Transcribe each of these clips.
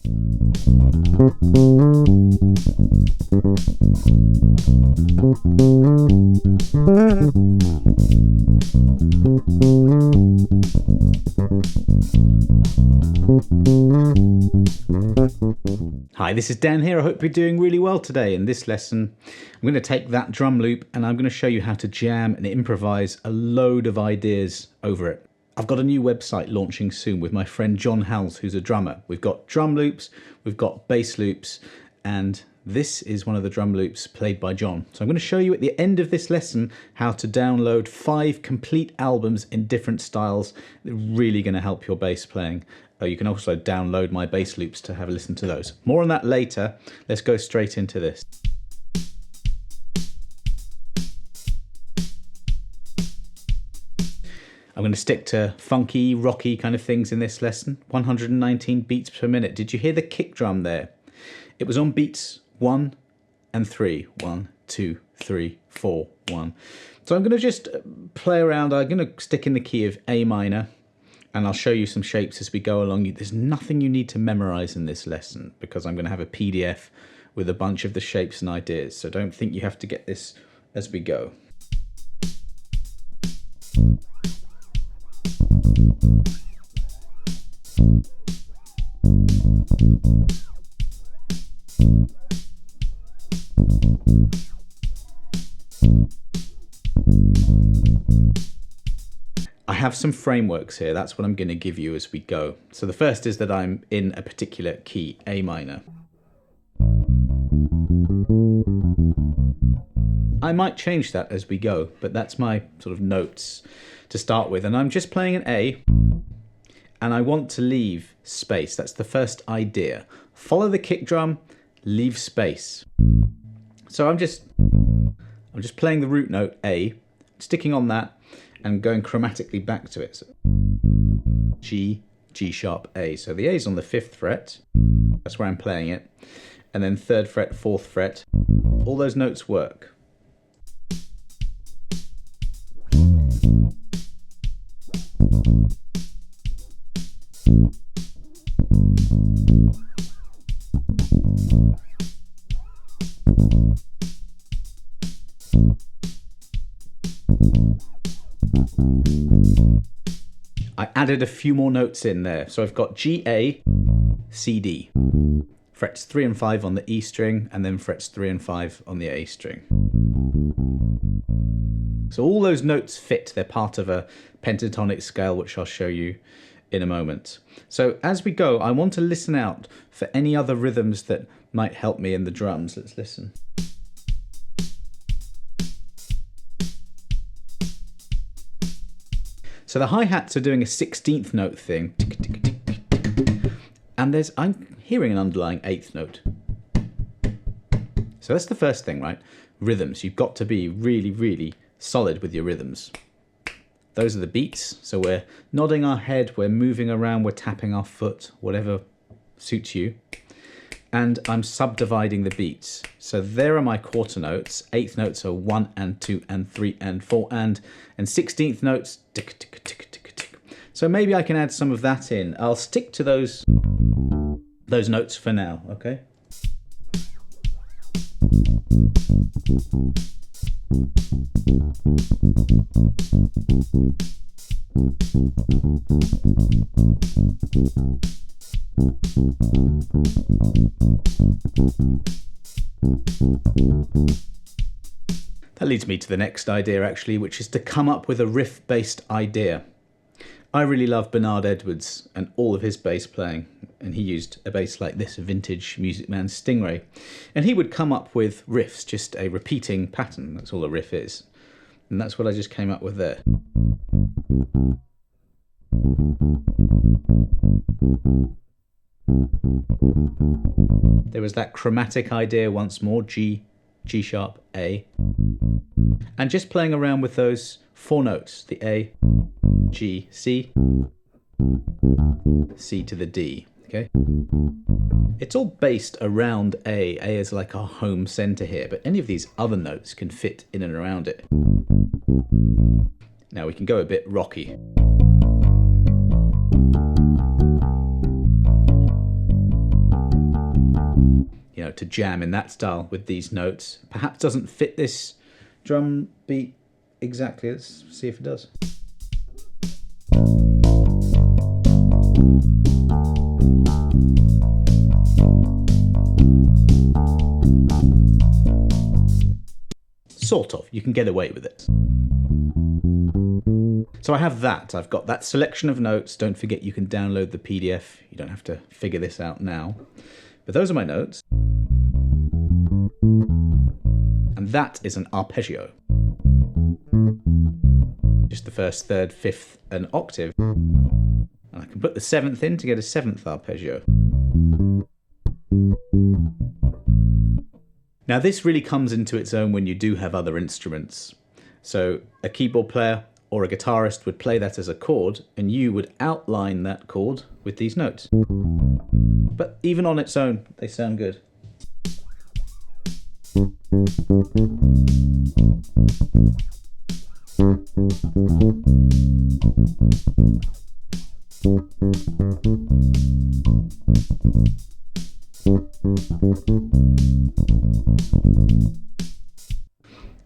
Hi, this is Dan here. I hope you're doing really well today. In this lesson, I'm going to take that drum loop and I'm going to show you how to jam and improvise a load of ideas over it. I've got a new website launching soon with my friend John Howells, who's a drummer. We've got drum loops, we've got bass loops, and this is one of the drum loops played by John. So I'm going to show you at the end of this lesson how to download 5 complete albums in different styles. They're really going to help your bass playing. You can also download my bass loops to have a listen to those. More on that later. Let's go straight into this. I'm going to stick to funky, rocky kind of things in this lesson. 119 beats per minute. Did you hear the kick drum there? It was on beats 1 and 3. 1, 2, 3, 4, 1. So I'm going to just play around. I'm going to stick in the key of A minor. And I'll show you some shapes as we go along. There's nothing you need to memorize in this lesson because I'm going to have a PDF with a bunch of the shapes and ideas. So don't think you have to get this as we go. I have some frameworks here. That's what I'm going to give you as we go. So the first is that I'm in a particular key, A minor. I might change that as we go, but that's my sort of notes to start with. And I'm just playing an A, and I want to leave space. That's the first idea. Follow the kick drum, leave space. So I'm just playing the root note A, sticking on that, and going chromatically back to it. So G, G sharp, A. So the A is on the 5th fret. That's where I'm playing it. And then 3rd fret, 4th fret. All those notes work. I added a few more notes in there. So I've got G, A, C, D. Frets 3 and 5 on the E string, and then frets 3 and 5 on the A string. So all those notes fit. They're part of a pentatonic scale, which I'll show you in a moment. So as we go, I want to listen out for any other rhythms that might help me in the drums. Let's listen. So the hi-hats are doing a 16th note thing. And I'm hearing an underlying 8th note. So that's the first thing, right? Rhythms. You've got to be really, really solid with your rhythms. Those are the beats. So we're nodding our head, we're moving around, we're tapping our foot, whatever suits you. And I'm subdividing the beats. So there are my quarter notes. 8th notes are 1 and 2 and 3 and 4 and 16th notes. Tick, tick, tick, tick, tick. So maybe I can add some of that in. I'll stick to those notes for now, okay? That leads me to the next idea actually, which is to come up with a riff-based idea. I really love Bernard Edwards and all of his bass playing, and he used a bass like this, a vintage Music Man Stingray, and he would come up with riffs, just a repeating pattern. That's all a riff is, and that's what I just came up with there. There was that chromatic idea once more, G, G sharp, A, and just playing around with those 4 notes, the A, G, C, C to the D, okay? It's all based around A. A is like our home center here, but any of these other notes can fit in and around it. Now we can go a bit rocky. you know, to jam in that style with these notes. Perhaps doesn't fit this drum beat exactly. Let's see if it does. Sort of, you can get away with it. So I have that, I've got that selection of notes. Don't forget you can download the PDF, you don't have to figure this out now. But those are my notes. And that is an arpeggio. Just the first, third, fifth, and octave. And I can put the seventh in to get a seventh arpeggio. Now this really comes into its own when you do have other instruments. So a keyboard player or a guitarist would play that as a chord, and you would outline that chord with these notes. But even on its own, they sound good.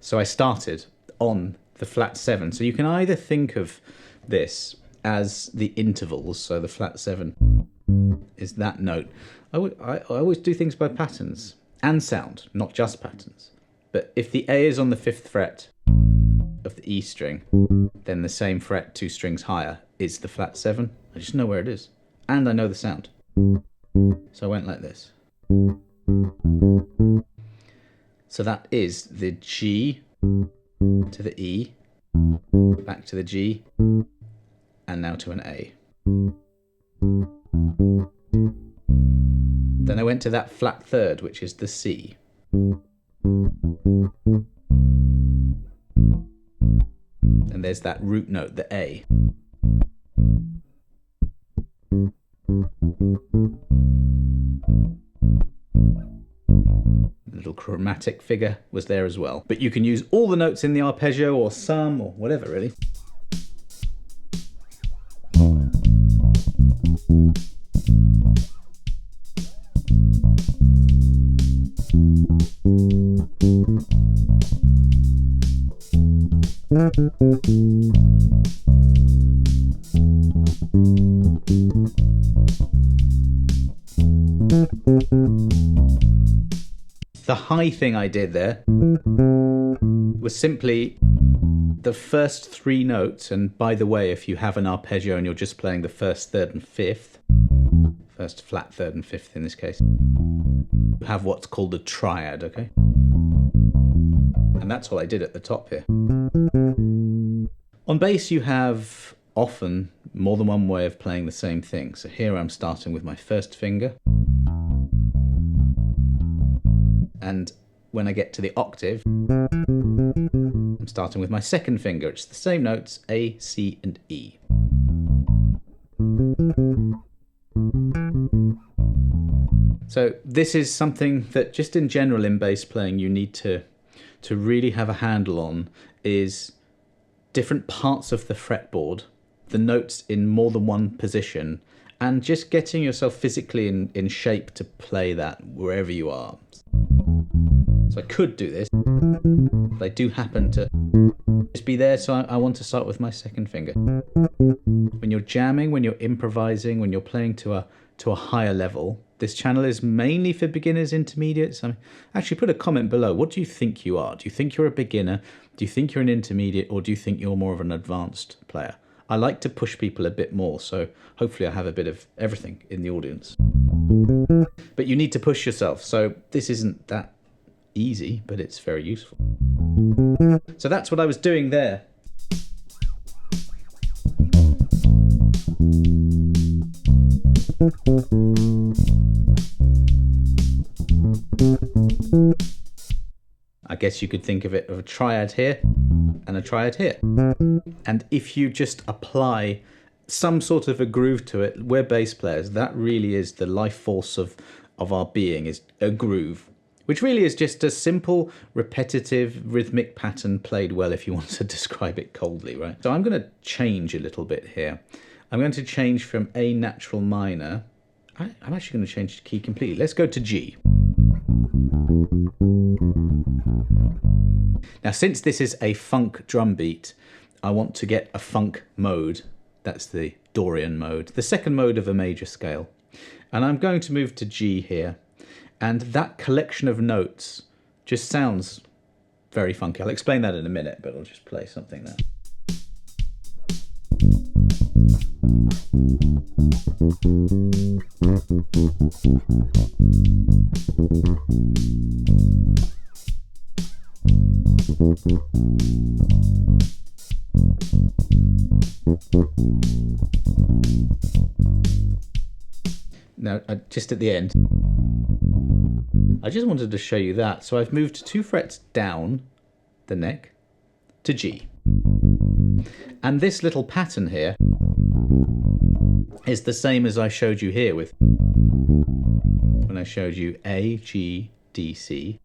So I started on the flat 7. So you can either think of this as the intervals, so the flat 7 is that note. I always do things by patterns and sound, not just patterns. But if the A is on the 5th fret of the E string, then the same fret 2 strings higher is the flat 7. I just know where it is. And I know the sound. So I went like this. So that is the G to the E, back to the G, and now to an A. Then I went to that flat 3rd, which is the C. And there's that root note, the A. The little chromatic figure was there as well. But you can use all the notes in the arpeggio, or some, or whatever really. The high thing I did there was simply the first 3 notes, and by the way, if you have an arpeggio and you're just playing the 1st, 3rd and 5th, 1st flat, 3rd and 5th in this case, you have what's called a triad, okay? And that's what I did at the top here. On bass you have often more than one way of playing the same thing. So here I'm starting with my 1st finger. And when I get to the octave, I'm starting with my 2nd finger. It's the same notes, A, C, and E. So this is something that just in general in bass playing you need to really have a handle on, is different parts of the fretboard, the notes in more than one position, and just getting yourself physically in shape to play that wherever you are. So I could do this, but I do happen to just be there, so I want to start with my 2nd finger. When you're jamming, when you're improvising, when you're playing to a higher level, this channel is mainly for beginners, intermediates. Actually, put a comment below. What do you think you are? Do you think you're a beginner? Do you think you're an intermediate? Or do you think you're more of an advanced player? I like to push people a bit more, so hopefully I have a bit of everything in the audience. But you need to push yourself, so this isn't that easy, but it's very useful. So that's what I was doing there. I guess you could think of it of a triad here and a triad here. And if you just apply some sort of a groove to it, we're bass players, that really is the life force of our being, is a groove, which really is just a simple, repetitive, rhythmic pattern played well, if you want to describe it coldly, right? So I'm going to change a little bit here. I'm going to change from A natural minor. I'm actually going to change the key completely. Let's go to G. Now, since this is a funk drum beat, I want to get a funk mode. That's the Dorian mode, the second mode of a major scale. And I'm going to move to G here. And that collection of notes just sounds very funky. I'll explain that in a minute, but I'll just play something there. Now, just at the end, I just wanted to show you that. So I've moved 2 frets down the neck to G. And this little pattern here is the same as I showed you here with when I showed you A, G, D, C.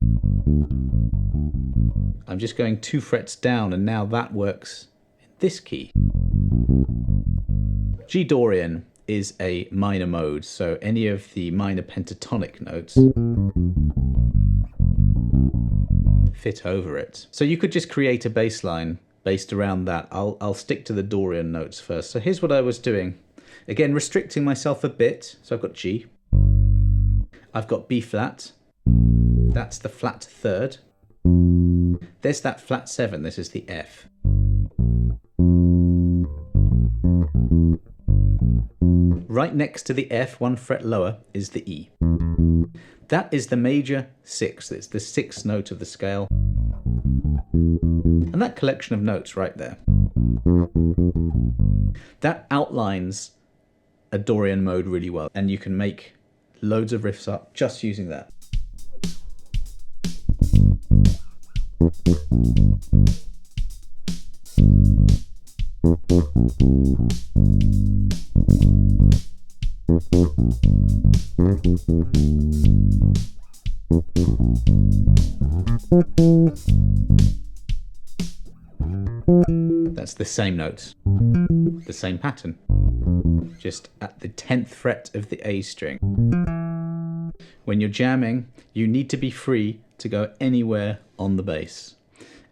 I'm just going 2 frets down, and now that works in this key. G Dorian is a minor mode, so any of the minor pentatonic notes fit over it. So you could just create a bass line based around that. I'll stick to the Dorian notes first. So here's what I was doing. Again, restricting myself a bit. So I've got G. I've got B flat. That's the flat third. There's that flat 7. This is the F. Right next to the F, 1 fret lower, is the E. That is the major 6. It's the 6th note of the scale. And that collection of notes right there, that outlines a Dorian mode really well. And you can make loads of riffs up just using that. That's the same notes, the same pattern, just at the 10th fret of the A string. When you're jamming, you need to be free to go anywhere on the bass.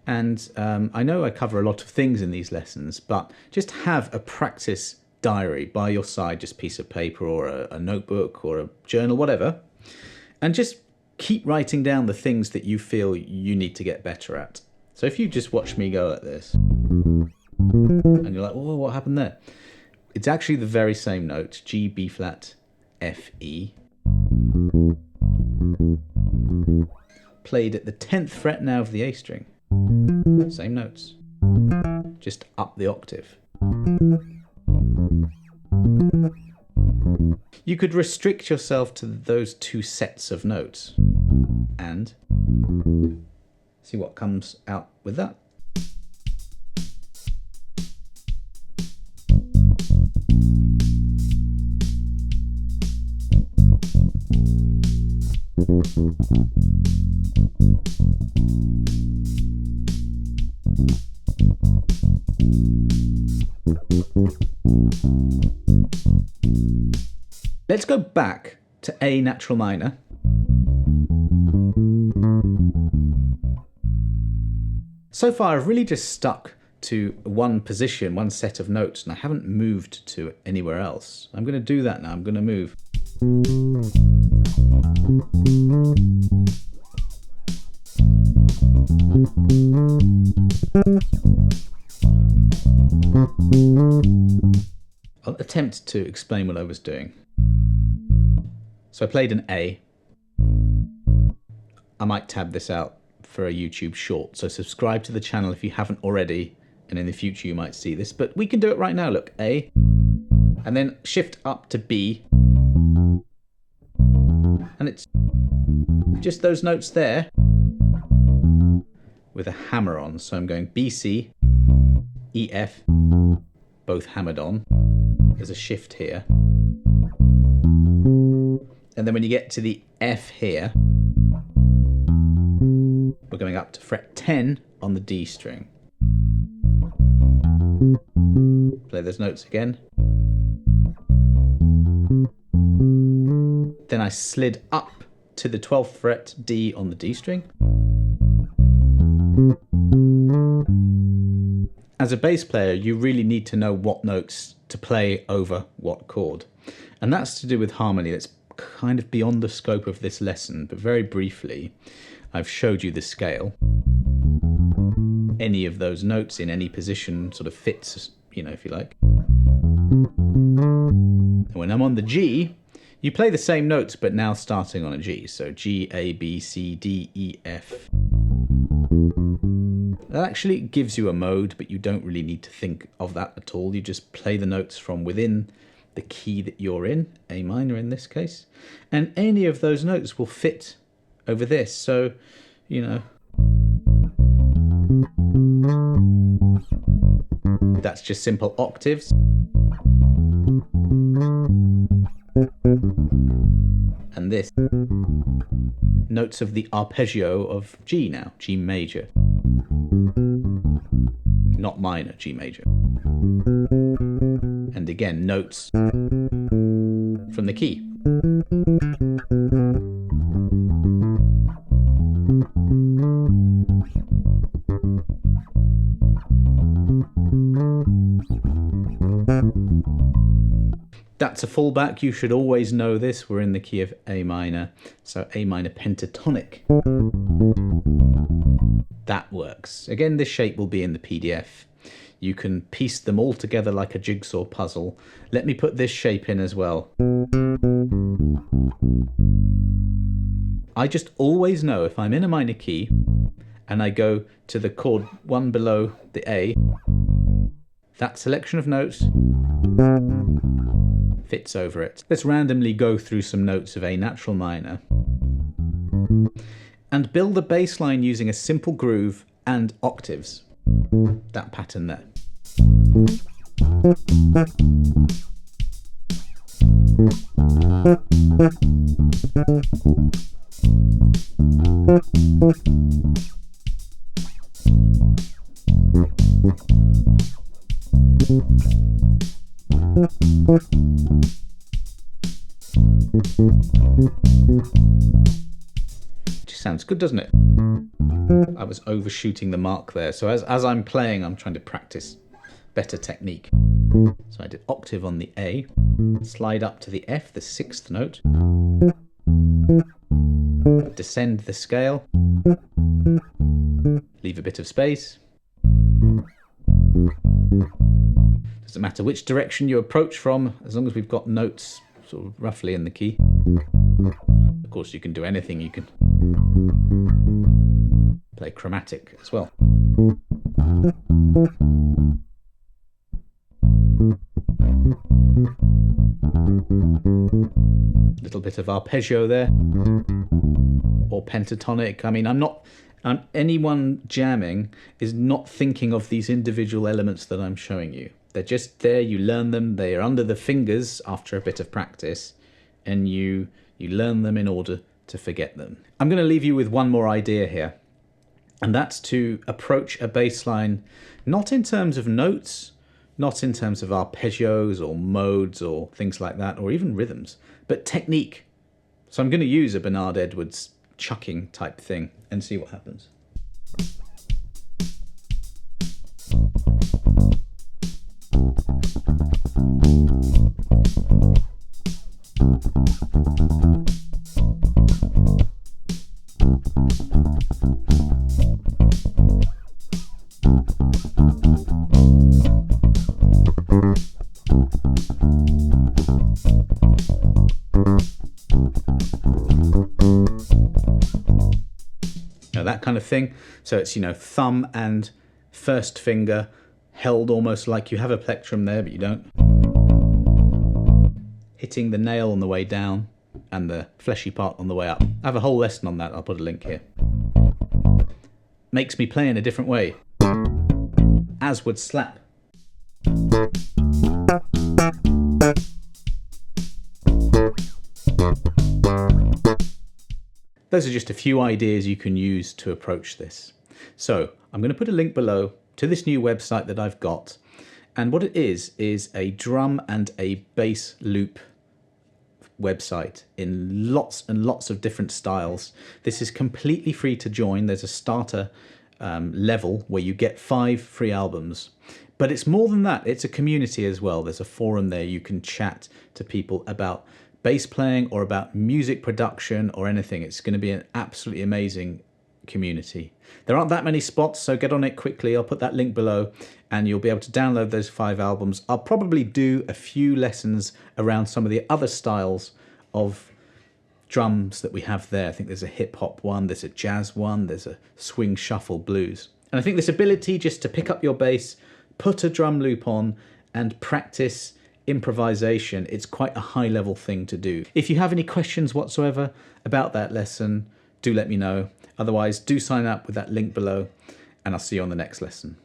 And I know I cover a lot of things in these lessons, but just have a practice diary by your side, just a piece of paper or a notebook or a journal, whatever, and just keep writing down the things that you feel you need to get better at. So if you just watch me go at this, and you're like, oh, what happened there? It's actually the very same note, G, B flat, F, E, played at the 10th fret now of the A string. Same notes, just up the octave. You could restrict yourself to those 2 sets of notes and see what comes out with that. Let's go back to A natural minor. So far, I've really just stuck to one position, one set of notes, and I haven't moved to anywhere else. I'm going to do that now. I'm going to move. I'll attempt to explain what I was doing. So I played an A. I might tab this out for a YouTube short, so subscribe to the channel if you haven't already, and in the future you might see this, but we can do it right now. Look, A, and then shift up to B, and it's just those notes there with a hammer on. So I'm going B, C, E, F, both hammered on. There's a shift here. And then when you get to the F here, we're going up to fret 10 on the D string. Play those notes again. Then I slid up to the 12th fret D on the D string. As a bass player, you really need to know what notes to play over what chord. And that's to do with harmony. That's kind of beyond the scope of this lesson, but very briefly, I've showed you the scale. Any of those notes in any position sort of fits, you know, if you like. And when I'm on the G, you play the same notes, but now starting on a G. So G, A, B, C, D, E, F. That actually gives you a mode, but you don't really need to think of that at all. You just play the notes from within the key that you're in, A minor in this case, and any of those notes will fit over this. So, you know, that's just simple octaves. And this, notes of the arpeggio of G now, G major. Not minor, G major. And again, notes from the key. That's a fallback. You should always know this. We're in the key of A minor, so A minor pentatonic. That works. Again, this shape will be in the PDF. You can piece them all together like a jigsaw puzzle. Let me put this shape in as well. I just always know if I'm in a minor key and I go to the chord one below the A, that selection of notes fits over it. Let's randomly go through some notes of A natural minor and build a bass line using a simple groove and octaves. That pattern there. Just sounds good, doesn't it? I was overshooting the mark there. So as I'm playing, I'm trying to practice better technique. So I did octave on the A, slide up to the F, the sixth note, descend the scale, leave a bit of space. Doesn't matter which direction you approach from, as long as we've got notes sort of roughly in the key. Of course, you can do anything. You can play chromatic as well. Little bit of arpeggio there, or pentatonic. I mean, anyone jamming is not thinking of these individual elements that I'm showing you. They're just there, you learn them, they are under the fingers after a bit of practice, and you learn them in order to forget them. I'm going to leave you with one more idea here, and that's to approach a bass line not in terms of notes, not in terms of arpeggios or modes or things like that, or even rhythms, but technique. So I'm going to use a Bernard Edwards chucking type thing and see what happens. That kind of thing. So it's, thumb and first finger held almost like you have a plectrum there, but you don't. Hitting the nail on the way down and the fleshy part on the way up. I have a whole lesson on that. I'll put a link here. Makes me play in a different way. As would slap. Those are just a few ideas you can use to approach this. So I'm going to put a link below to this new website that I've got. And what it is a drum and a bass loop website in lots and lots of different styles. This is completely free to join. There's a starter level where you get 5 free albums. But it's more than that. It's a community as well. There's a forum there. You can chat to people about bass playing or about music production or anything. It's going to be an absolutely amazing community. There aren't that many spots, so get on it quickly. I'll put that link below and you'll be able to download those 5 albums. I'll probably do a few lessons around some of the other styles of drums that we have there. I think there's a hip hop one, there's a jazz one, there's a swing shuffle blues. And I think this ability just to pick up your bass, put a drum loop on and practice improvisation, it's quite a high level thing to do. If you have any questions whatsoever about that lesson, do let me know. Otherwise, do sign up with that link below and I'll see you on the next lesson.